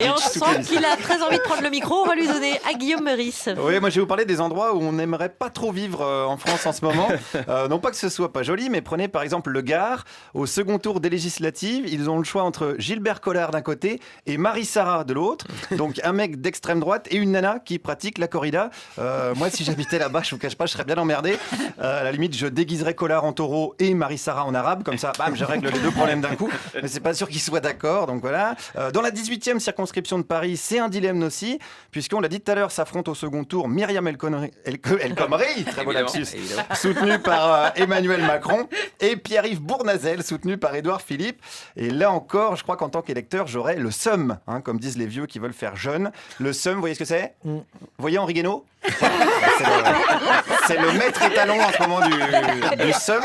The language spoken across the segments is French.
Et on sent qu'il a très envie de prendre le micro. On va lui donner à Guillaume Meurice. Oui, moi je vais vous parler des endroits où on n'aimerait pas trop vivre en France en ce moment. Non pas que ce soit pas joli, mais prenez par exemple le Gard. Au second tour des législatives, ils ont le choix entre Gilbert Collard d'un côté et Marie Sarah de l'autre. Donc un mec d'extrême droite et une nana qui pratique la corrida. Moi, si j'habitais là-bas, je vous cache pas, je serais bien emmerdé. À la limite, je déguiserais Collard en taureau et Marie Sarah en arabe. Comme ça, bam, je règle les deux problèmes d'un coup. Mais c'est pas sûr qu'ils soient d'accord. Donc voilà. Dans la 18e circonscription de Paris, c'est un dilemme aussi, puisqu'on l'a dit tout à l'heure, s'affrontent au second tour Myriam El Khomri, très beau lapsus, soutenu par Emmanuel Macron, et Pierre-Yves Bournazel, soutenu par Édouard Philippe. Et là encore, je crois qu'en tant qu'électeur, j'aurais le seum, comme disent les vieux qui veulent faire jeune. Le seum, vous voyez ce que c'est ? Vous voyez Henri Guénaud ? C'est le maître étalon en ce moment du seum.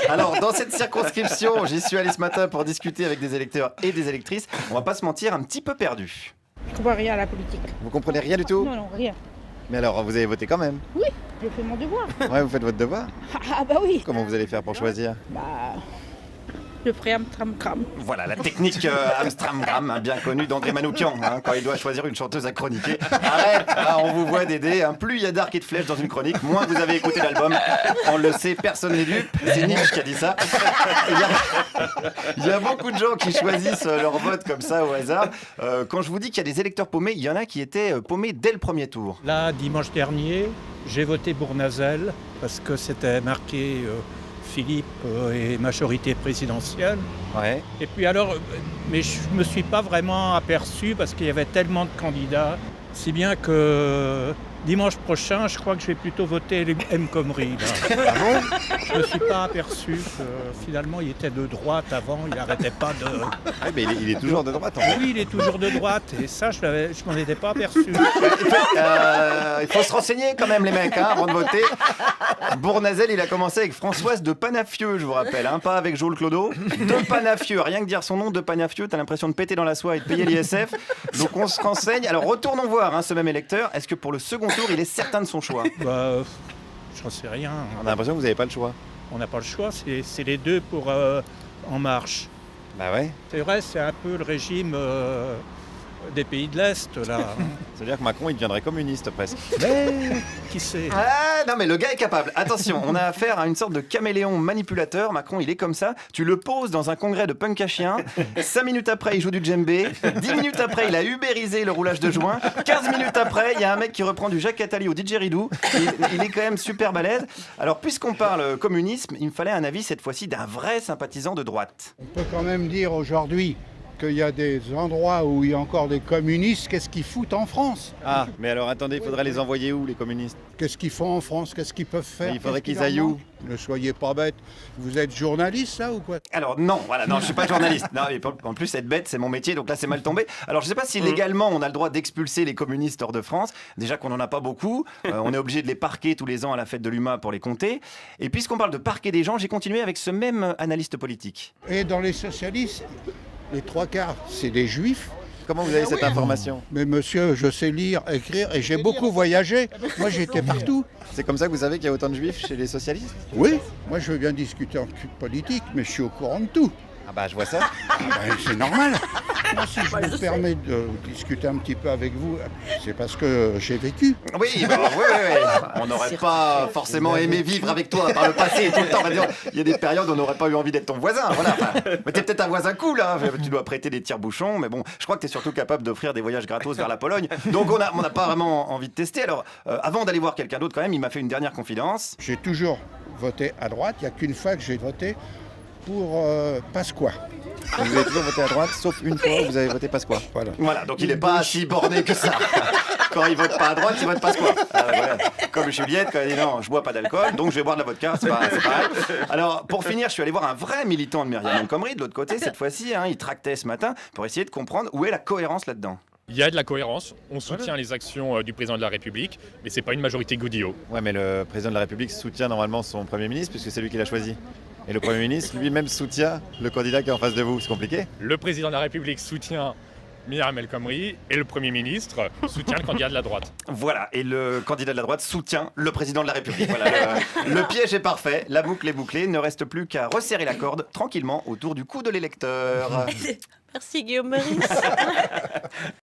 Alors, dans cette circonscription, j'y suis allé ce matin pour discuter avec des électeurs et des électrices. On va pas se mentir, un petit peu perdu. Je comprends rien à la politique. Vous comprenez rien du tout ? Non, rien. Mais alors, vous avez voté quand même ? Oui, j'ai fait mon devoir. Ouais, vous faites votre devoir ? Ah bah oui. Comment vous allez faire pour choisir ? Bah, le pré Amstram-Cram. Voilà, la technique Amstramgram, bien connue d'André Manoukian, quand il doit choisir une chanteuse à chroniquer. Arrête, on vous voit d'aider. Plus il y a d'arcs et de flèches dans une chronique, moins vous avez écouté l'album. On le sait, personne n'est dupe. C'est Nietzsche qui a dit ça. Il y a beaucoup de gens qui choisissent leur vote comme ça au hasard. Quand je vous dis qu'il y a des électeurs paumés, il y en a qui étaient paumés dès le premier tour. Là, dimanche dernier, j'ai voté Bournazel parce que c'était marqué Philippe et majorité présidentielle. Ouais. Et puis alors, mais je ne me suis pas vraiment aperçu parce qu'il y avait tellement de candidats, si bien que dimanche prochain, je crois que je vais plutôt voter M. Khomri. Ah bon ? Je ne me suis pas aperçu que finalement il était de droite avant, il n'arrêtait pas de... Ah, mais il est toujours de droite en fait. Oui, il est toujours de droite et ça, je m'en étais pas aperçu. Il faut se renseigner quand même les mecs avant de voter. Bournazel, il a commencé avec Françoise de Panafieux, je vous rappelle, pas avec Joël Clodo. De Panafieux, rien que dire son nom, de Panafieux, t'as l'impression de péter dans la soie et de payer l'ISF. Donc on se renseigne. Alors retournons voir ce même électeur. Est-ce que pour le second tour, il est certain de son choix ? Bah, j'en sais rien. On a l'impression que vous n'avez pas le choix. On n'a pas le choix, c'est les deux pour En Marche. Bah ouais. C'est vrai, c'est un peu le régime des pays de l'Est, là. C'est-à-dire que Macron, il deviendrait communiste presque. Mais qui sait ? Ah non, mais le gars est capable. Attention, on a affaire à une sorte de caméléon manipulateur. Macron, il est comme ça. Tu le poses dans un congrès de punk à chien. 5 minutes après, il joue du djembé. 10 minutes après, il a ubérisé le roulage de joint. 15 minutes après, il y a un mec qui reprend du Jacques Attali au didgeridoo. Il est quand même super balèze. Alors, puisqu'on parle communisme, il me fallait un avis cette fois-ci d'un vrai sympathisant de droite. On peut quand même dire aujourd'hui qu'il y a des endroits où il y a encore des communistes, qu'est-ce qu'ils foutent en France ? Ah, mais alors attendez, il faudrait les envoyer où, les communistes ? Qu'est-ce qu'ils font en France ? Qu'est-ce qu'ils peuvent faire ? Il faudrait Qu'est-ce qu'ils aillent où ? Ne soyez pas bête. Vous êtes journaliste, ça, ou quoi ? Alors non, voilà, non, je suis pas journaliste. Non, et en plus, être bête, c'est mon métier, donc là, c'est mal tombé. Alors, je sais pas si légalement, on a le droit d'expulser les communistes hors de France. Déjà qu'on en a pas beaucoup. On est obligé de les parquer tous les ans à la fête de l'UMA pour les compter. Et puisqu'on parle de parquer des gens, j'ai continué avec ce même analyste politique. Et dans les socialistes, les 3/4, c'est des juifs. Comment vous avez cette information ? Mais monsieur, je sais lire, écrire, et j'ai beaucoup voyagé. Moi, j'étais partout. C'est comme ça que vous savez qu'il y a autant de juifs chez les socialistes ? Oui, moi, je veux bien discuter en politique, mais je suis au courant de tout. Ah bah, je vois ça. C'est normal. Moi, si je me permets de discuter un petit peu avec vous, c'est parce que j'ai vécu. Oui, bah, oui. On n'aurait pas forcément aimé vivre avec toi par le passé tout le temps. Il y a des périodes où on n'aurait pas eu envie d'être ton voisin. Voilà. Mais t'es peut-être un voisin cool, hein. Tu dois prêter des tire-bouchons, mais bon, je crois que t'es surtout capable d'offrir des voyages gratos vers la Pologne. Donc on n'a pas vraiment envie de tester. Alors, avant d'aller voir quelqu'un d'autre, quand même, il m'a fait une dernière confidence. J'ai toujours voté à droite. Il n'y a qu'une fois que j'ai voté pour Pasqua. Vous avez toujours voté à droite, sauf une fois où vous avez voté Pasqua. Voilà, donc il n'est pas si borné que ça. Quand il vote pas à droite, il vote Pasqua. Voilà. Comme Juliette, quand elle dit non, je bois pas d'alcool, donc je vais boire de la vodka, c'est pareil. Alors, pour finir, je suis allé voir un vrai militant de Myriam El Khomri de l'autre côté, cette fois-ci, il tractait ce matin pour essayer de comprendre où est la cohérence là-dedans. Il y a de la cohérence, on soutient les actions du président de la République, mais c'est pas une majorité godillot. Ouais, mais le président de la République soutient normalement son Premier ministre, puisque c'est lui qui l'a choisi. Et le Premier ministre lui-même soutient le candidat qui est en face de vous, c'est compliqué ? Le président de la République soutient Myriam El Khomri et le Premier ministre soutient le candidat de la droite. Voilà, et le candidat de la droite soutient le président de la République. Voilà, le piège est parfait, la boucle est bouclée, ne reste plus qu'à resserrer la corde tranquillement autour du cou de l'électeur. Merci Guillaume Meurice.